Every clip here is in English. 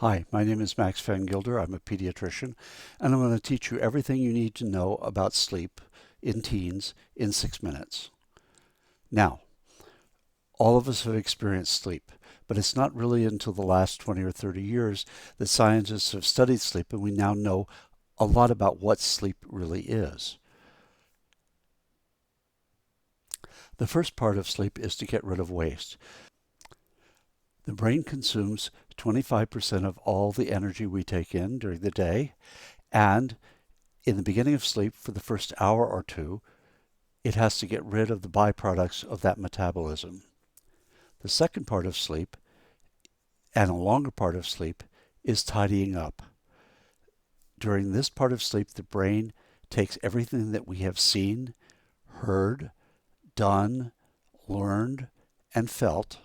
Hi, my name is Max Van Gilder. I'm a pediatrician, and I'm going to teach you everything you need to know about sleep in teens in 6 minutes. Now, all of us have experienced sleep, but it's not really until the last 20 or 30 years that scientists have studied sleep and we now know a lot about what sleep really is. The first part of sleep is to get rid of waste. The brain consumes 25% of all the energy we take in during the day, and in the beginning of sleep, for the first hour or two, it has to get rid of the byproducts of that metabolism. The second part of sleep, and a longer part of sleep, is tidying up. During this part of sleep, the brain takes everything that we have seen, heard, done, learned, and felt,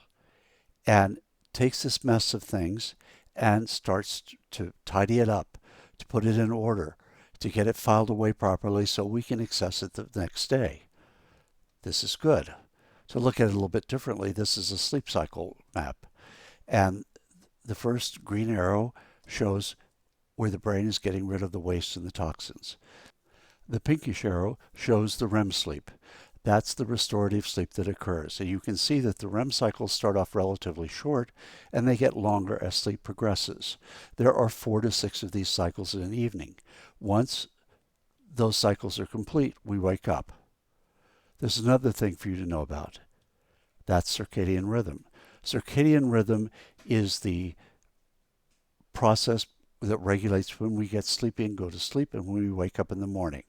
and takes this mess of things and starts to tidy it up, to put it in order, to get it filed away properly so we can access it the next day. This is good. To look at it a little bit differently, this is a sleep cycle map. And the first green arrow shows where the brain is getting rid of the waste and the toxins. The pinkish arrow shows the REM sleep. That's the restorative sleep that occurs. And you can see that the REM cycles start off relatively short and they get longer as sleep progresses. There are 4 to 6 of these cycles in an evening. Once those cycles are complete, we wake up. There's another thing for you to know about. That's circadian rhythm. Circadian rhythm is the process that regulates when we get sleepy and go to sleep and when we wake up in the morning.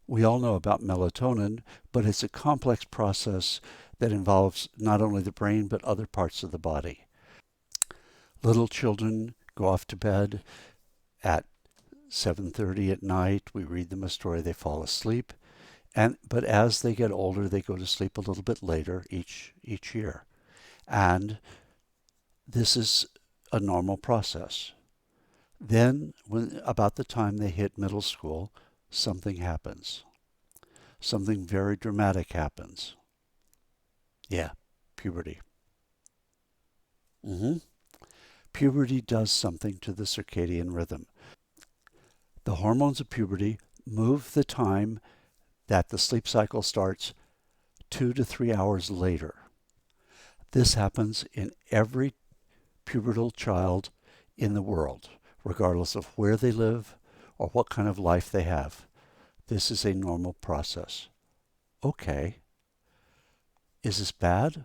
We all know about melatonin, but it's a complex process that involves not only the brain but other parts of the body. Little children go off to bed at 7:30 at night. We read them a story, they fall asleep. But as they get older, they go to sleep a little bit later each year. And this is a normal process. Then, about the time they hit middle school, something happens. Something very dramatic happens. Yeah, puberty. Puberty does something to the circadian rhythm. The hormones of puberty move the time that the sleep cycle starts 2 to 3 hours later. This happens in every pubertal child in the world, regardless of where they live or what kind of life they have. This is a normal process. Okay. Is this bad?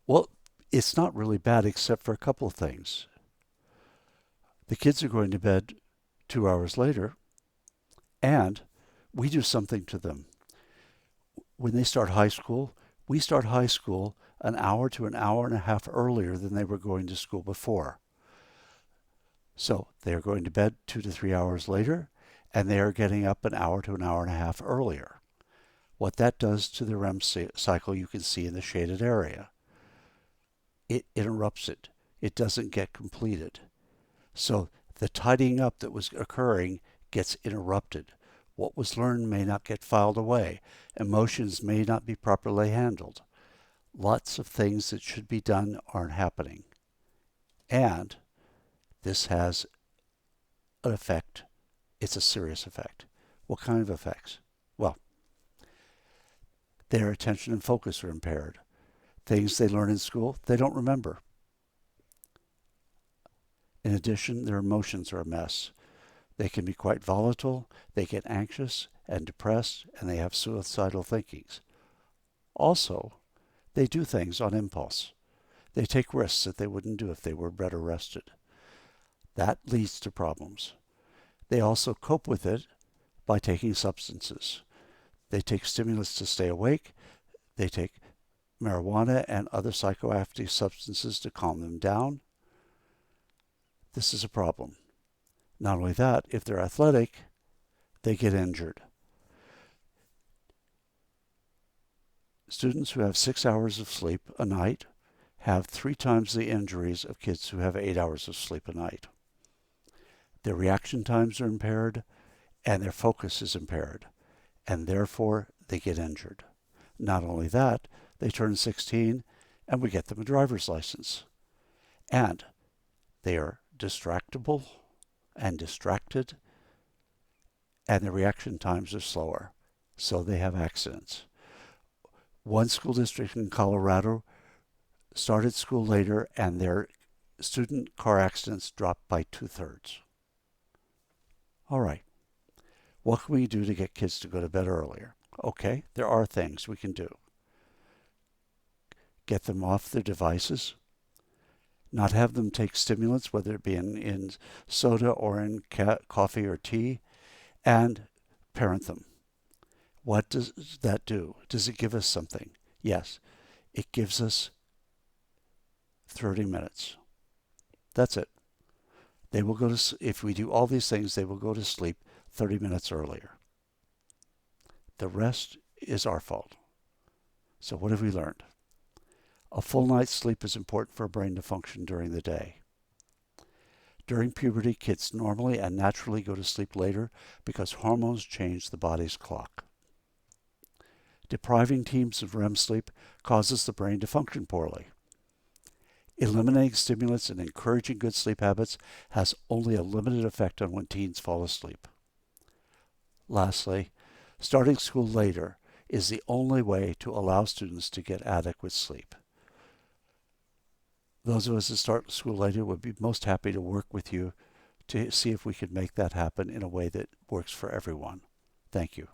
Well, it's not really bad except for a couple of things. The kids are going to bed 2 hours later, and we do something to them. When they start high school, we start high school an hour to an hour and a half earlier than they were going to school before. So they are going to bed 2 to 3 hours later, and they are getting up an hour to an hour and a half earlier. What that does to the REM cycle you can see in the shaded area. It interrupts it. It doesn't get completed. So the tidying up that was occurring gets interrupted. What was learned may not get filed away. Emotions may not be properly handled. Lots of things that should be done aren't happening. And this has an effect. It's a serious effect. What kind of effects? Well, their attention and focus are impaired. Things they learn in school, they don't remember. In addition, their emotions are a mess. They can be quite volatile, they get anxious and depressed, and they have suicidal thinkings. Also, they do things on impulse. They take risks that they wouldn't do if they were better rested. That leads to problems. They also cope with it by taking substances. They take stimulants to stay awake. They take marijuana and other psychoactive substances to calm them down. This is a problem. Not only that, if they're athletic, they get injured. Students who have 6 hours of sleep a night have 3 times the injuries of kids who have 8 hours of sleep a night. Their reaction times are impaired, and their focus is impaired, and therefore they get injured. Not only that, they turn 16 and we get them a driver's license. And They are distractible and distracted, and the reaction times are slower, so they have accidents. One school district in Colorado started school later, and their student car accidents dropped by 2/3. All right, what can we do to get kids to go to bed earlier? Okay, there are things we can do. Get them off their devices, not have them take stimulants, whether it be in soda or in coffee or tea, and parent them. What does that do? Does it give us something? Yes, it gives us 30 minutes. That's it. They will go to, if we do all these things, they will go to sleep 30 minutes earlier. The rest is our fault. So what have we learned? A full night's sleep is important for a brain to function during the day. During puberty, kids normally and naturally go to sleep later because hormones change the body's clock. Depriving teens of REM sleep causes the brain to function poorly. Eliminating stimulants and encouraging good sleep habits has only a limited effect on when teens fall asleep. Lastly, starting school later is the only way to allow students to get adequate sleep. Those of us that start school later would be most happy to work with you to see if we could make that happen in a way that works for everyone. Thank you.